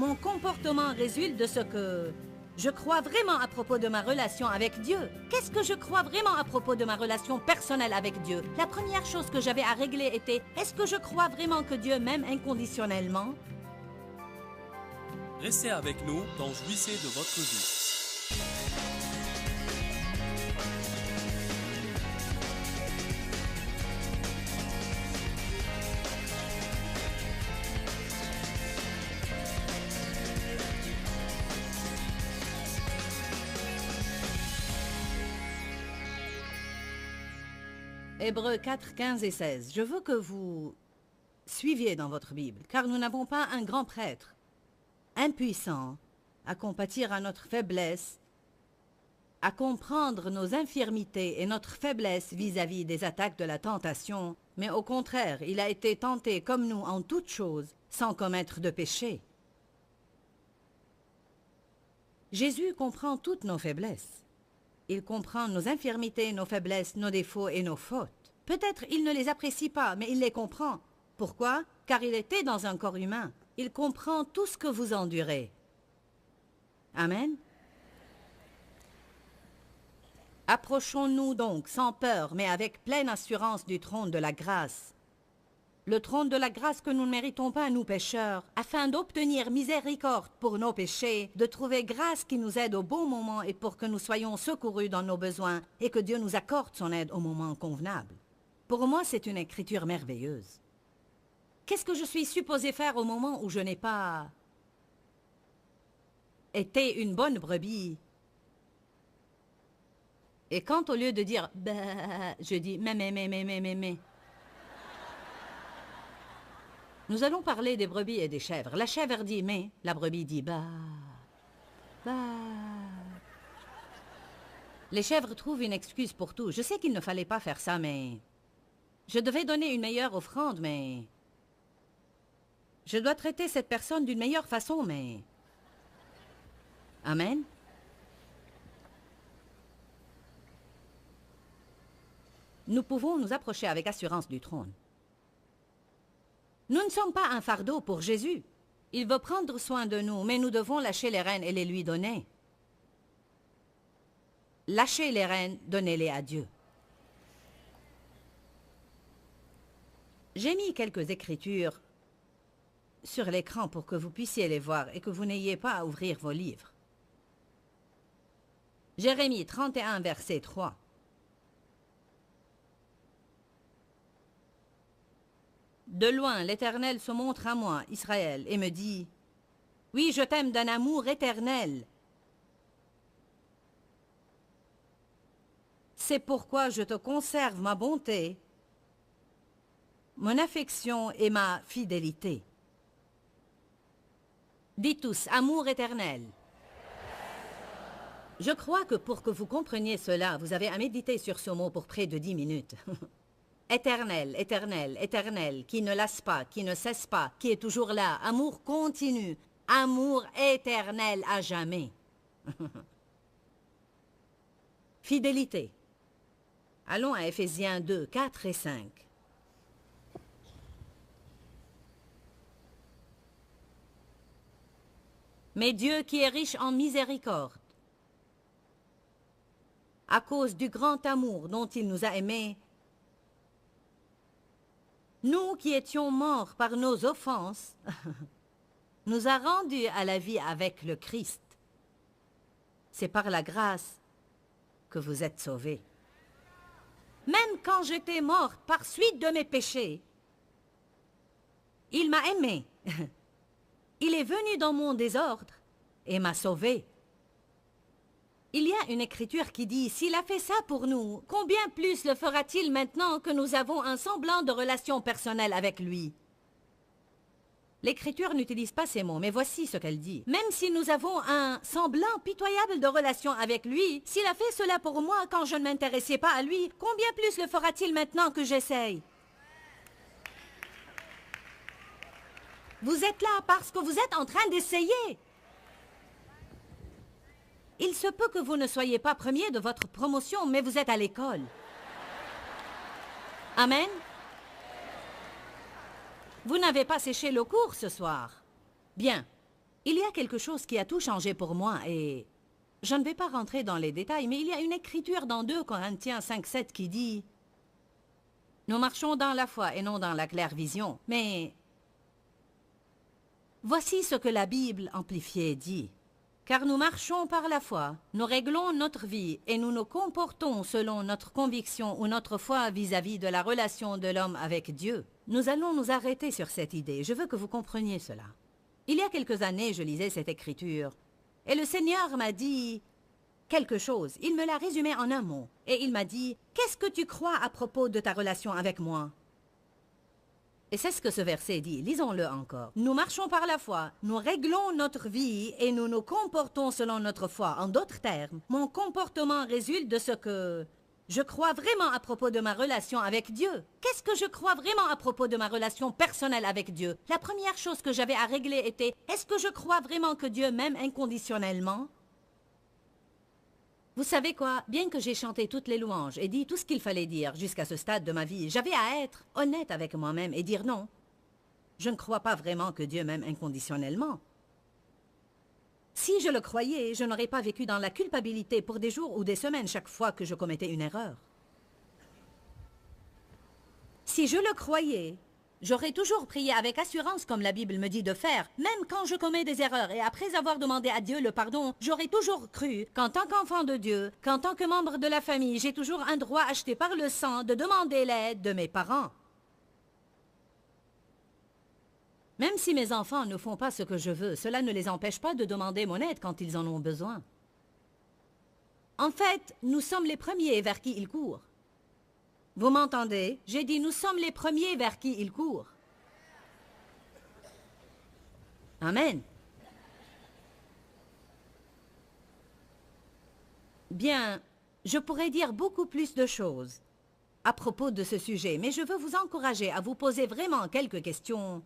Mon comportement résulte de ce que je crois vraiment à propos de ma relation avec Dieu. Qu'est-ce que je crois vraiment à propos de ma relation personnelle avec Dieu? La première chose que j'avais à régler était, est-ce que je crois vraiment que Dieu m'aime inconditionnellement? Restez avec nous dans Jouissez de votre vie. Hébreux 4, 15 et 16. Je veux que vous suiviez dans votre Bible, car nous n'avons pas un grand prêtre impuissant à compatir à notre faiblesse, à comprendre nos infirmités et notre faiblesse vis-à-vis des attaques de la tentation, mais au contraire, il a été tenté comme nous en toutes choses, sans commettre de péché. Jésus comprend toutes nos faiblesses. Il comprend nos infirmités, nos faiblesses, nos défauts et nos fautes. Peut-être il ne les apprécie pas, mais il les comprend. Pourquoi? Car il était dans un corps humain. Il comprend tout ce que vous endurez. Amen. Approchons-nous donc sans peur, mais avec pleine assurance du trône de la grâce. Le trône de la grâce que nous ne méritons pas, nous pécheurs, afin d'obtenir miséricorde pour nos péchés, de trouver grâce qui nous aide au bon moment et pour que nous soyons secourus dans nos besoins et que Dieu nous accorde son aide au moment convenable. Pour moi, c'est une écriture merveilleuse. Qu'est-ce que je suis supposé faire au moment où je n'ai pas été une bonne brebis? Et quand au lieu de dire « bah », je dis « mais ». Nous allons parler des brebis et des chèvres. La chèvre dit « mais », la brebis dit « bah, bah ». Les chèvres trouvent une excuse pour tout. Je sais qu'il ne fallait pas faire ça, mais... Je devais donner une meilleure offrande, mais... Je dois traiter cette personne d'une meilleure façon, mais... Amen. Nous pouvons nous approcher avec assurance du trône. Nous ne sommes pas un fardeau pour Jésus. Il veut prendre soin de nous, mais nous devons lâcher les rênes et les lui donner. Lâchez les rênes, donnez-les à Dieu. J'ai mis quelques écritures sur l'écran pour que vous puissiez les voir et que vous n'ayez pas à ouvrir vos livres. Jérémie 31, verset 3. De loin, l'Éternel se montre à moi, Israël, et me dit, « Oui, je t'aime d'un amour éternel. C'est pourquoi je te conserve ma bonté, mon affection et ma fidélité. » Dites tous, amour éternel. Je crois que pour que vous compreniez cela, vous avez à méditer sur ce mot pour près de 10 minutes. Éternel, éternel, éternel, qui ne lasse pas, qui ne cesse pas, qui est toujours là, amour continu, amour éternel à jamais. Fidélité. Allons à Éphésiens 2, 4 et 5. Mais Dieu qui est riche en miséricorde, à cause du grand amour dont il nous a aimés, nous qui étions morts par nos offenses, nous a rendus à la vie avec le Christ. C'est par la grâce que vous êtes sauvés. Même quand j'étais morte par suite de mes péchés, il m'a aimé. Il est venu dans mon désordre et m'a sauvé. Il y a une écriture qui dit, s'il a fait ça pour nous, combien plus le fera-t-il maintenant que nous avons un semblant de relation personnelle avec lui? L'écriture n'utilise pas ces mots, mais voici ce qu'elle dit. Même si nous avons un semblant pitoyable de relation avec lui, s'il a fait cela pour moi quand je ne m'intéressais pas à lui, combien plus le fera-t-il maintenant que j'essaye? Vous êtes là parce que vous êtes en train d'essayer. Il se peut que vous ne soyez pas premier de votre promotion, mais vous êtes à l'école. Amen. Vous n'avez pas séché le cours ce soir. Bien. Il y a quelque chose qui a tout changé pour moi et je ne vais pas rentrer dans les détails, mais il y a une écriture dans 2 Corinthiens 5:7 qui dit « Nous marchons dans la foi et non dans la claire vision. » Mais voici ce que la Bible amplifiée dit. « Car nous marchons par la foi, nous réglons notre vie et nous nous comportons selon notre conviction ou notre foi vis-à-vis de la relation de l'homme avec Dieu. » Nous allons nous arrêter sur cette idée. Je veux que vous compreniez cela. Il y a quelques années, je lisais cette écriture et le Seigneur m'a dit quelque chose. Il me l'a résumé en un mot et il m'a dit « Qu'est-ce que tu crois à propos de ta relation avec moi ?» Et c'est ce que ce verset dit. Lisons-le encore. « Nous marchons par la foi, nous réglons notre vie et nous nous comportons selon notre foi. » En d'autres termes, mon comportement résulte de ce que je crois vraiment à propos de ma relation avec Dieu. Qu'est-ce que je crois vraiment à propos de ma relation personnelle avec Dieu? La première chose que j'avais à régler était, est-ce que je crois vraiment que Dieu m'aime inconditionnellement? Vous savez quoi? Bien que j'ai chanté toutes les louanges et dit tout ce qu'il fallait dire jusqu'à ce stade de ma vie, j'avais à être honnête avec moi-même et dire non. Je ne crois pas vraiment que Dieu m'aime inconditionnellement. Si je le croyais, je n'aurais pas vécu dans la culpabilité pour des jours ou des semaines chaque fois que je commettais une erreur. Si je le croyais, j'aurais toujours prié avec assurance comme la Bible me dit de faire, même quand je commets des erreurs. Et après avoir demandé à Dieu le pardon, j'aurais toujours cru qu'en tant qu'enfant de Dieu, qu'en tant que membre de la famille, j'ai toujours un droit acheté par le sang de demander l'aide de mes parents. Même si mes enfants ne font pas ce que je veux, cela ne les empêche pas de demander mon aide quand ils en ont besoin. En fait, nous sommes les premiers vers qui ils courent. Vous m'entendez? J'ai dit nous sommes les premiers vers qui ils courent. Amen. Bien, je pourrais dire beaucoup plus de choses à propos de ce sujet, mais je veux vous encourager à vous poser vraiment quelques questions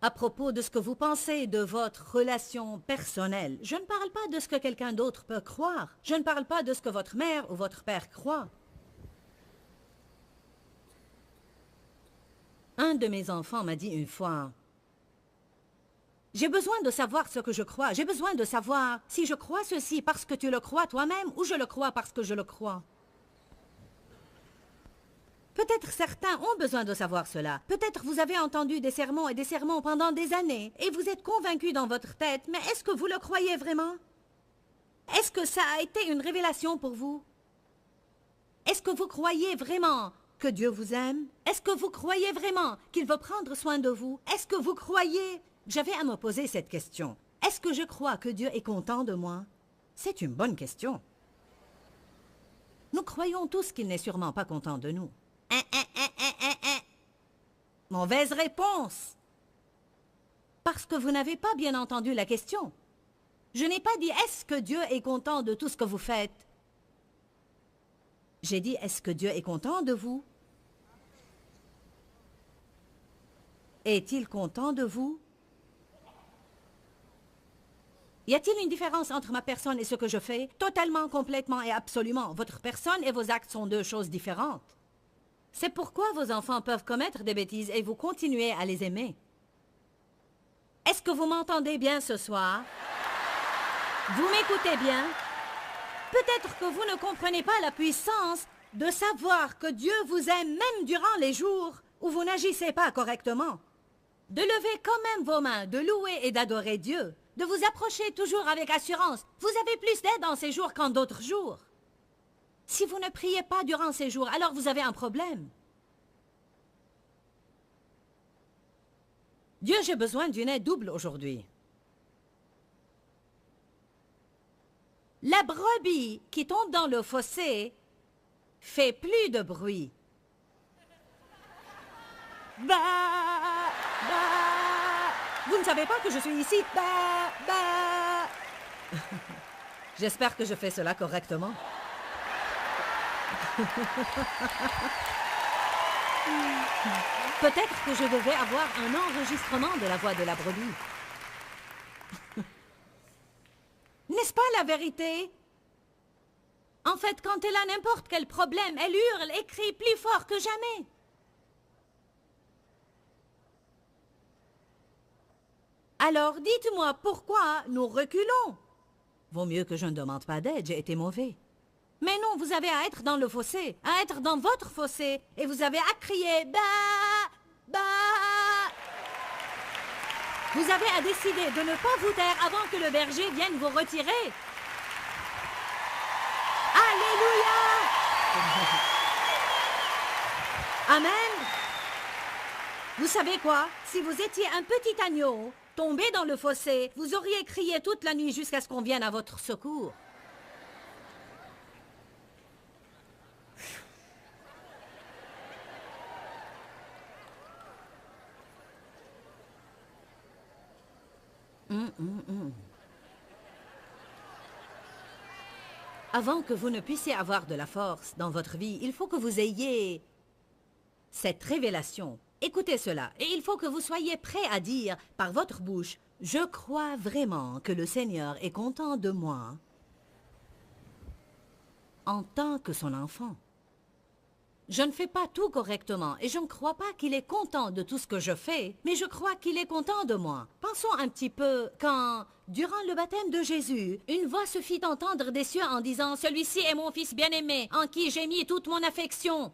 à propos de ce que vous pensez de votre relation personnelle. Je ne parle pas de ce que quelqu'un d'autre peut croire. Je ne parle pas de ce que votre mère ou votre père croit. Un de mes enfants m'a dit une fois, « J'ai besoin de savoir ce que je crois. J'ai besoin de savoir si je crois ceci parce que tu le crois toi-même ou je le crois parce que je le crois. » Peut-être certains ont besoin de savoir cela. Peut-être vous avez entendu des sermons et des sermons pendant des années et vous êtes convaincus dans votre tête, mais est-ce que vous le croyez vraiment? Est-ce que ça a été une révélation pour vous? Est-ce que vous croyez vraiment que Dieu vous aime? Est-ce que vous croyez vraiment qu'il veut prendre soin de vous? Est-ce que vous croyez? J'avais à me poser cette question. Est-ce que je crois que Dieu est content de moi? C'est une bonne question. Nous croyons tous qu'il n'est sûrement pas content de nous. Mauvaise réponse. Parce que vous n'avez pas bien entendu la question. Je n'ai pas dit « Est-ce que Dieu est content de tout ce que vous faites ?» J'ai dit « Est-ce que Dieu est content de vous ?» Est-il content de vous? Y a-t-il une différence entre ma personne et ce que je fais? Totalement, complètement et absolument. Votre personne et vos actes sont 2 choses différentes. C'est pourquoi vos enfants peuvent commettre des bêtises et vous continuez à les aimer. Est-ce que vous m'entendez bien ce soir? Vous m'écoutez bien? Peut-être que vous ne comprenez pas la puissance de savoir que Dieu vous aime même durant les jours où vous n'agissez pas correctement. De lever quand même vos mains, de louer et d'adorer Dieu, de vous approcher toujours avec assurance. Vous avez plus d'aide en ces jours qu'en d'autres jours. Si vous ne priez pas durant ces jours, alors vous avez un problème. Dieu, j'ai besoin d'une aide double aujourd'hui. La brebis qui tombe dans le fossé fait plus de bruit. Bah, bah. Vous ne savez pas que je suis ici? Bah, bah. J'espère que je fais cela correctement. Peut-être que je devais avoir un enregistrement de la voix de la brebis. N'est-ce pas la vérité? En fait, quand elle a n'importe quel problème, elle hurle et crie plus fort que jamais. Alors dites-moi pourquoi nous reculons. Vaut mieux que je ne demande pas d'aide, j'ai été mauvais. Mais non, vous avez à être dans le fossé, à être dans votre fossé, et vous avez à crier « Bah! Bah! » Vous avez à décider de ne pas vous taire avant que le berger vienne vous retirer. Alléluia! Amen! Vous savez quoi? Si vous étiez un petit agneau, tombé dans le fossé, vous auriez crié toute la nuit jusqu'à ce qu'on vienne à votre secours. Avant que vous ne puissiez avoir de la force dans votre vie, il faut que vous ayez cette révélation. Écoutez cela, et il faut que vous soyez prêt à dire par votre bouche, « Je crois vraiment que le Seigneur est content de moi en tant que son enfant. Je ne fais pas tout correctement et je ne crois pas qu'il est content de tout ce que je fais, mais je crois qu'il est content de moi. » Pensons un petit peu quand, durant le baptême de Jésus, une voix se fit entendre des cieux en disant « Celui-ci est mon fils bien-aimé, en qui j'ai mis toute mon affection. »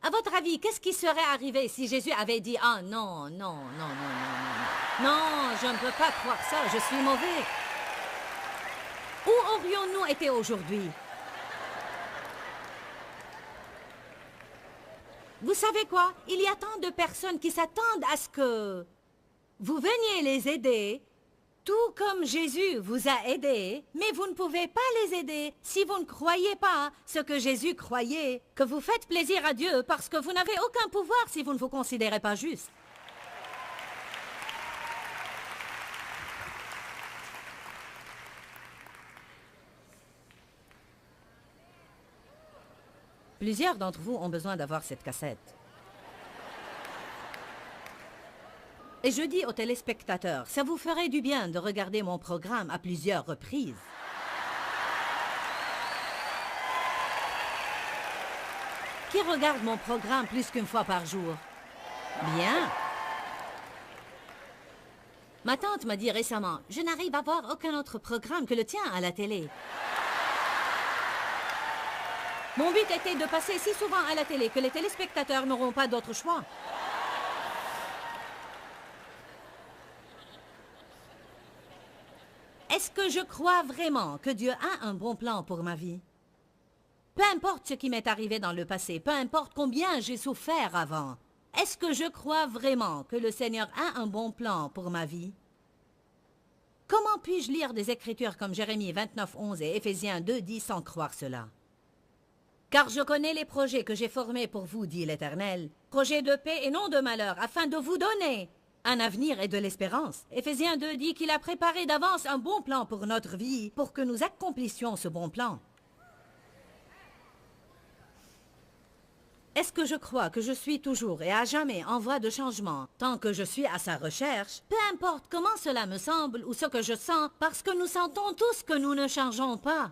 À votre avis, qu'est-ce qui serait arrivé si Jésus avait dit « Ah non, non, non, non, non, non, non, je ne peux pas croire ça, je suis mauvais. » Où aurions-nous été aujourd'hui? Vous savez quoi? Il y a tant de personnes qui s'attendent à ce que vous veniez les aider, tout comme Jésus vous a aidé, mais vous ne pouvez pas les aider si vous ne croyez pas ce que Jésus croyait, que vous faites plaisir à Dieu parce que vous n'avez aucun pouvoir si vous ne vous considérez pas juste. Plusieurs d'entre vous ont besoin d'avoir cette cassette. Et je dis aux téléspectateurs, ça vous ferait du bien de regarder mon programme à plusieurs reprises. Qui regarde mon programme plus qu'une fois par jour? Bien. Ma tante m'a dit récemment, je n'arrive à voir aucun autre programme que le tien à la télé. Mon but était de passer si souvent à la télé que les téléspectateurs n'auront pas d'autre choix. Est-ce que je crois vraiment que Dieu a un bon plan pour ma vie? Peu importe ce qui m'est arrivé dans le passé, peu importe combien j'ai souffert avant, est-ce que je crois vraiment que le Seigneur a un bon plan pour ma vie? Comment puis-je lire des Écritures comme Jérémie 29:11 et Éphésiens 2:10 sans croire cela? Car je connais les projets que j'ai formés pour vous, dit l'Éternel, projets de paix et non de malheur, afin de vous donner un avenir et de l'espérance. Éphésiens 2 dit qu'il a préparé d'avance un bon plan pour notre vie, pour que nous accomplissions ce bon plan. Est-ce que je crois que je suis toujours et à jamais en voie de changement, tant que je suis à sa recherche, peu importe comment cela me semble ou ce que je sens, parce que nous sentons tous que nous ne changeons pas.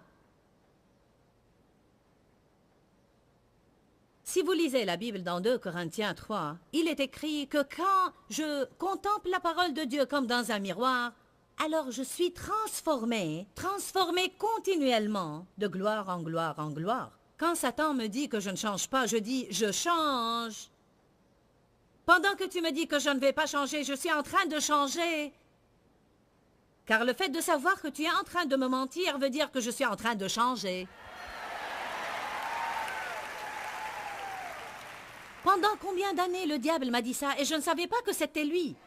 Si vous lisez la Bible dans 2 Corinthiens 3, il est écrit que quand je contemple la parole de Dieu comme dans un miroir, alors je suis transformé continuellement de gloire en gloire en gloire. Quand Satan me dit que je ne change pas, je dis « je change ». Pendant que tu me dis que je ne vais pas changer, je suis en train de changer. Car le fait de savoir que tu es en train de me mentir veut dire que je suis en train de changer. Pendant combien d'années le diable m'a dit ça et je ne savais pas que c'était lui.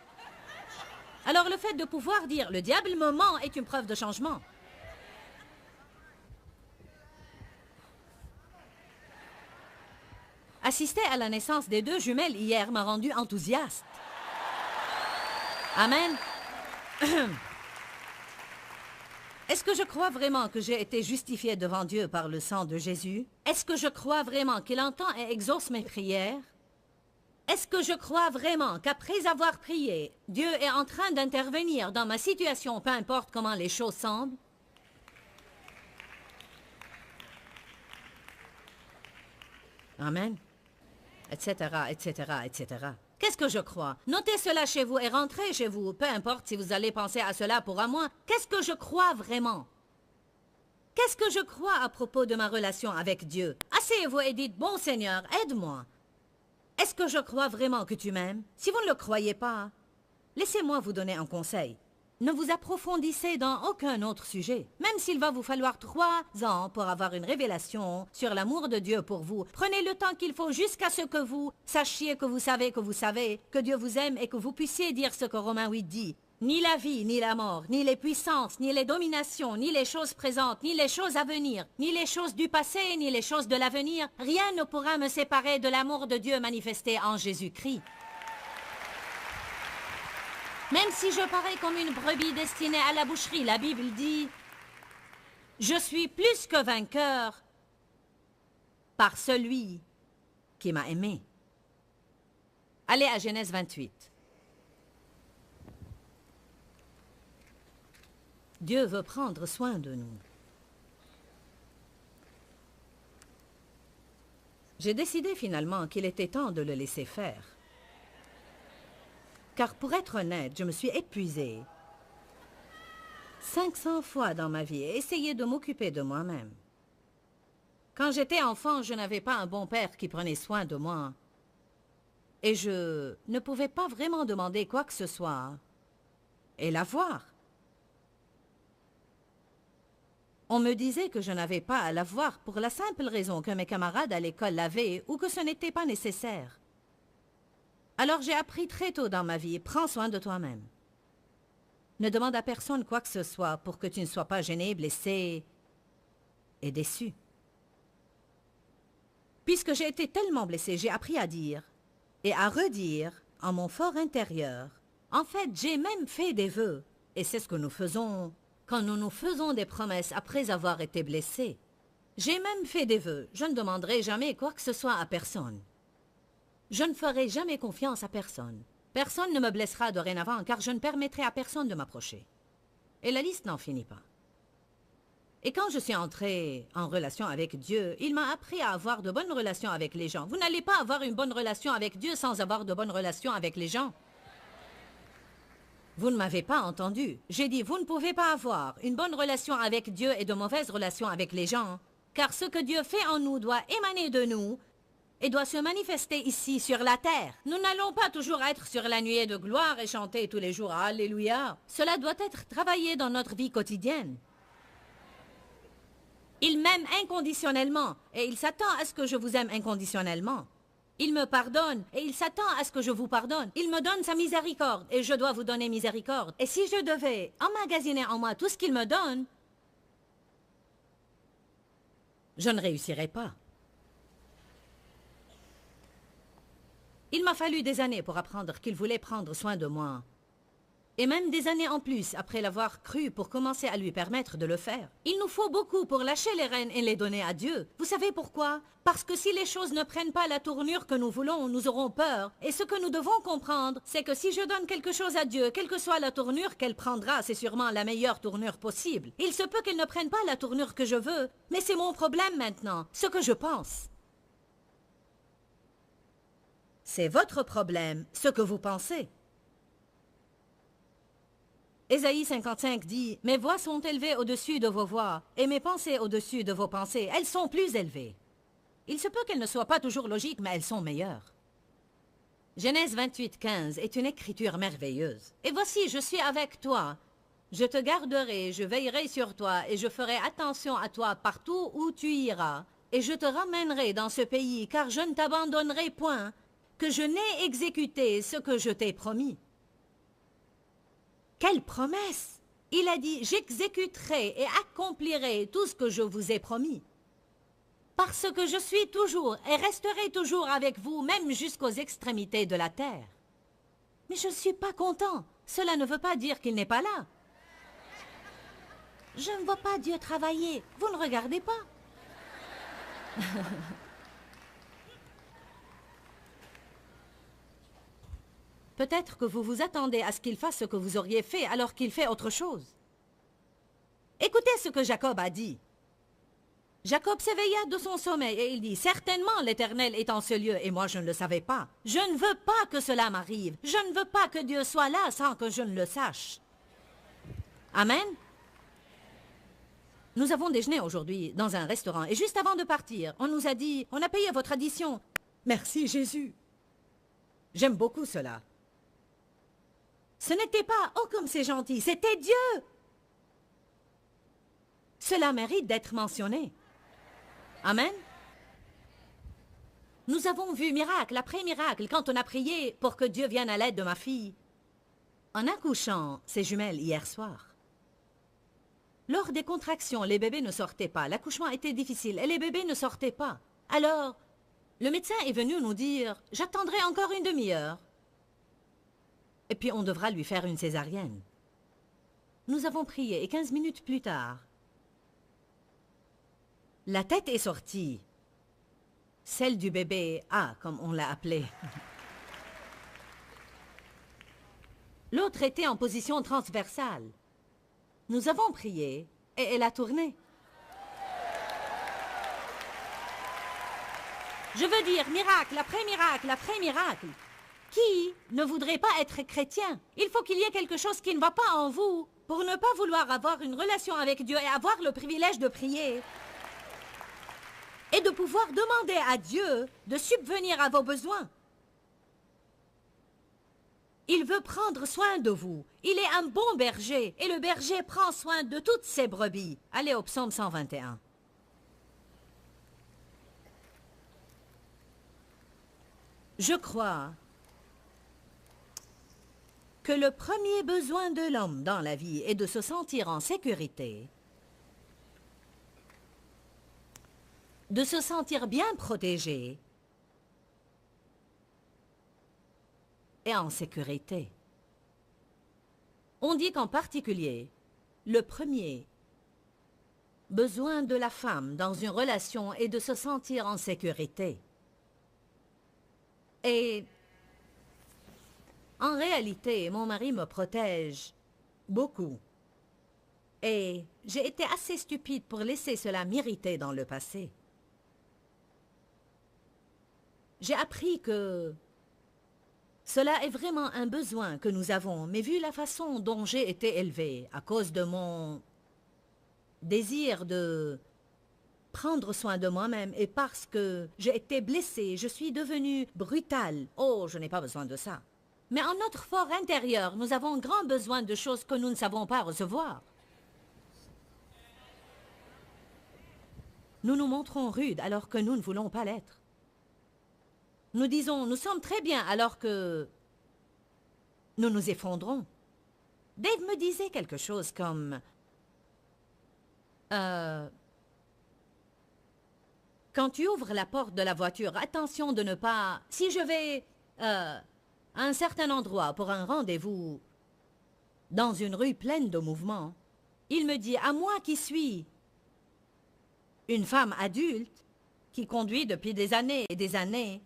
Alors le fait de pouvoir dire « le diable me ment » est une preuve de changement. Assister à la naissance des 2 jumelles hier m'a rendu enthousiaste. Amen. Est-ce que je crois vraiment que j'ai été justifié devant Dieu par le sang de Jésus? Est-ce que je crois vraiment qu'il entend et exauce mes prières? Est-ce que je crois vraiment qu'après avoir prié, Dieu est en train d'intervenir dans ma situation, peu importe comment les choses semblent? Amen. Etc., etc., etc. Qu'est-ce que je crois? Notez cela chez vous et rentrez chez vous. Peu importe si vous allez penser à cela pour un mois. Qu'est-ce que je crois vraiment? Qu'est-ce que je crois à propos de ma relation avec Dieu? Asseyez-vous et dites, bon Seigneur, aide-moi. Est-ce que je crois vraiment que tu m'aimes? Si vous ne le croyez pas, laissez-moi vous donner un conseil. Ne vous approfondissez dans aucun autre sujet. Même s'il va vous falloir 3 ans pour avoir une révélation sur l'amour de Dieu pour vous, prenez le temps qu'il faut jusqu'à ce que vous sachiez que vous savez que Dieu vous aime et que vous puissiez dire ce que Romains 8 dit. Ni la vie, ni la mort, ni les puissances, ni les dominations, ni les choses présentes, ni les choses à venir, ni les choses du passé, ni les choses de l'avenir, rien ne pourra me séparer de l'amour de Dieu manifesté en Jésus-Christ. Même si je parais comme une brebis destinée à la boucherie, la Bible dit « Je suis plus que vainqueur par celui qui m'a aimé. » Allez à Genèse 28. Dieu veut prendre soin de nous. J'ai décidé finalement qu'il était temps de le laisser faire. Car pour être honnête, je me suis épuisée 500 fois dans ma vie et essayé de m'occuper de moi-même. Quand j'étais enfant, je n'avais pas un bon père qui prenait soin de moi. Et je ne pouvais pas vraiment demander quoi que ce soit et l'avoir. On me disait que je n'avais pas à l'avoir pour la simple raison que mes camarades à l'école l'avaient ou que ce n'était pas nécessaire. Alors j'ai appris très tôt dans ma vie, prends soin de toi-même. Ne demande à personne quoi que ce soit pour que tu ne sois pas gêné, blessé et déçu. Puisque j'ai été tellement blessé, j'ai appris à dire et à redire en mon fort intérieur. En fait, j'ai même fait des vœux, et c'est ce que nous faisons quand nous nous faisons des promesses après avoir été blessés. J'ai même fait des vœux, je ne demanderai jamais quoi que ce soit à personne. Je ne ferai jamais confiance à personne. Personne ne me blessera dorénavant, car je ne permettrai à personne de m'approcher. Et la liste n'en finit pas. Et quand je suis entrée en relation avec Dieu, il m'a appris à avoir de bonnes relations avec les gens. Vous n'allez pas avoir une bonne relation avec Dieu sans avoir de bonnes relations avec les gens. Vous ne m'avez pas entendu. J'ai dit, vous ne pouvez pas avoir une bonne relation avec Dieu et de mauvaises relations avec les gens, car ce que Dieu fait en nous doit émaner de nous et doit se manifester ici sur la terre. Nous n'allons pas toujours être sur la nuée de gloire et chanter tous les jours « Alléluia ». Cela doit être travaillé dans notre vie quotidienne. Il m'aime inconditionnellement et il s'attend à ce que je vous aime inconditionnellement. Il me pardonne et il s'attend à ce que je vous pardonne. Il me donne sa miséricorde et je dois vous donner miséricorde. Et si je devais emmagasiner en moi tout ce qu'il me donne, je ne réussirais pas. Il m'a fallu des années pour apprendre qu'il voulait prendre soin de moi. Et même des années en plus après l'avoir cru pour commencer à lui permettre de le faire. Il nous faut beaucoup pour lâcher les rênes et les donner à Dieu. Vous savez pourquoi? Parce que si les choses ne prennent pas la tournure que nous voulons, nous aurons peur. Et ce que nous devons comprendre, c'est que si je donne quelque chose à Dieu, quelle que soit la tournure qu'elle prendra, c'est sûrement la meilleure tournure possible. Il se peut qu'elle ne prenne pas la tournure que je veux, mais c'est mon problème maintenant, ce que je pense. C'est votre problème, ce que vous pensez. Ésaïe 55 dit « Mes voix sont élevées au-dessus de vos voix, et mes pensées au-dessus de vos pensées. Elles sont plus élevées. » Il se peut qu'elles ne soient pas toujours logiques, mais elles sont meilleures. Genèse 28, 15 est une écriture merveilleuse. « Et voici, je suis avec toi. Je te garderai, je veillerai sur toi, et je ferai attention à toi partout où tu iras. Et je te ramènerai dans ce pays, car je ne t'abandonnerai point, que je n'ai exécuté ce que je t'ai promis. » Quelle promesse! Il a dit, j'exécuterai et accomplirai tout ce que je vous ai promis. Parce que je suis toujours et resterai toujours avec vous, même jusqu'aux extrémités de la terre. Mais je ne suis pas content. Cela ne veut pas dire qu'il n'est pas là. Je ne vois pas Dieu travailler. Vous ne regardez pas. Peut-être que vous vous attendez à ce qu'il fasse ce que vous auriez fait alors qu'il fait autre chose. Écoutez ce que Jacob a dit. Jacob s'éveilla de son sommeil et il dit, « Certainement l'Éternel est en ce lieu et moi je ne le savais pas. Je ne veux pas que cela m'arrive. Je ne veux pas que Dieu soit là sans que je ne le sache. » Amen. Nous avons déjeuné aujourd'hui dans un restaurant et juste avant de partir, on nous a dit, « On a payé votre addition. » Merci Jésus. J'aime beaucoup cela. Ce n'était pas, « Oh comme c'est gentil », c'était Dieu. Cela mérite d'être mentionné. Amen. Nous avons vu miracle après miracle quand on a prié pour que Dieu vienne à l'aide de ma fille. En accouchant ses jumelles hier soir. Lors des contractions, les bébés ne sortaient pas. L'accouchement était difficile et les bébés ne sortaient pas. Alors, le médecin est venu nous dire « J'attendrai encore une demi-heure. » Et puis on devra lui faire une césarienne. Nous avons prié et 15 minutes plus tard, la tête est sortie. Celle du bébé A, comme on l'a appelé. L'autre était en position transversale. Nous avons prié et elle a tourné. Je veux dire, miracle après miracle après miracle. Qui ne voudrait pas être chrétien? Il faut qu'il y ait quelque chose qui ne va pas en vous pour ne pas vouloir avoir une relation avec Dieu et avoir le privilège de prier. Et de pouvoir demander à Dieu de subvenir à vos besoins. Il veut prendre soin de vous. Il est un bon berger et le berger prend soin de toutes ses brebis. Allez au psaume 121. Je crois que le premier besoin de l'homme dans la vie est de se sentir en sécurité, de se sentir bien protégé et en sécurité. On dit qu'en particulier, le premier besoin de la femme dans une relation est de se sentir en sécurité. Et en réalité, mon mari me protège beaucoup. Et j'ai été assez stupide pour laisser cela m'irriter dans le passé. J'ai appris que cela est vraiment un besoin que nous avons, mais vu la façon dont j'ai été élevée, à cause de mon désir de prendre soin de moi-même et parce que j'ai été blessée, je suis devenue brutale. Oh, je n'ai pas besoin de ça. Mais en notre fort intérieur, nous avons grand besoin de choses que nous ne savons pas recevoir. Nous nous montrons rudes alors que nous ne voulons pas l'être. Nous disons, nous sommes très bien alors que nous nous effondrons. Dave me disait quelque chose comme... Quand tu ouvres la porte de la voiture, attention de ne pas... Si je vais à un certain endroit pour un rendez-vous dans une rue pleine de mouvements, il me dit, à moi qui suis une femme adulte qui conduit depuis des années et des années,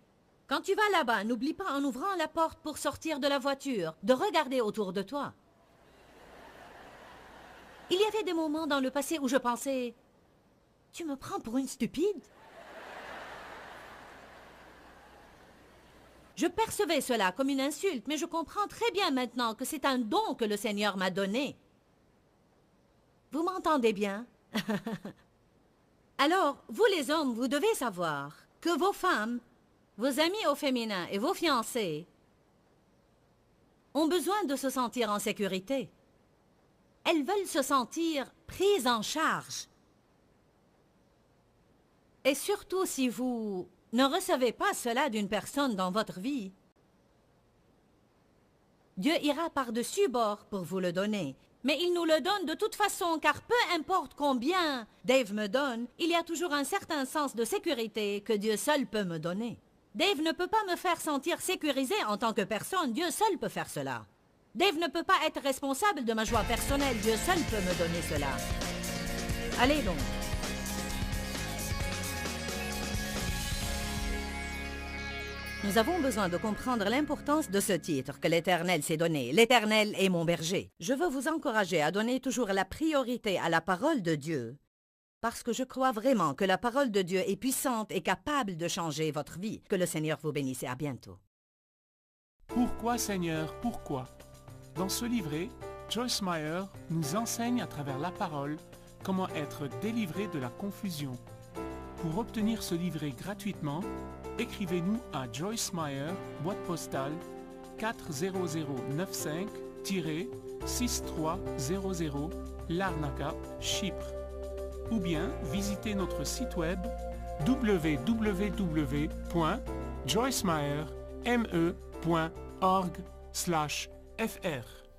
quand tu vas là-bas, n'oublie pas en ouvrant la porte pour sortir de la voiture, de regarder autour de toi. Il y avait des moments dans le passé où je pensais, tu me prends pour une stupide? Je percevais cela comme une insulte, mais je comprends très bien maintenant que c'est un don que le Seigneur m'a donné. Vous m'entendez bien? Alors, vous les hommes, vous devez savoir que vos femmes, vos amis au féminin et vos fiancés ont besoin de se sentir en sécurité. Elles veulent se sentir prises en charge. Et surtout si vous ne recevez pas cela d'une personne dans votre vie, Dieu ira par-dessus bord pour vous le donner. Mais il nous le donne de toute façon, car peu importe combien Dave me donne, il y a toujours un certain sens de sécurité que Dieu seul peut me donner. Dave ne peut pas me faire sentir sécurisée en tant que personne, Dieu seul peut faire cela. Dave ne peut pas être responsable de ma joie personnelle, Dieu seul peut me donner cela. Allez donc. Nous avons besoin de comprendre l'importance de ce titre que l'Éternel s'est donné. L'Éternel est mon berger. Je veux vous encourager à donner toujours la priorité à la parole de Dieu Parce que je crois vraiment que la parole de Dieu est puissante et capable de changer votre vie. Que le Seigneur vous bénisse et à bientôt. Pourquoi Seigneur, pourquoi? Dans ce livret, Joyce Meyer nous enseigne à travers la parole comment être délivré de la confusion. Pour obtenir ce livret gratuitement, écrivez-nous à Joyce Meyer, boîte postale 40095-6300 Larnaca, Chypre. Ou bien visitez notre site web www.joycemeyer.org/fr.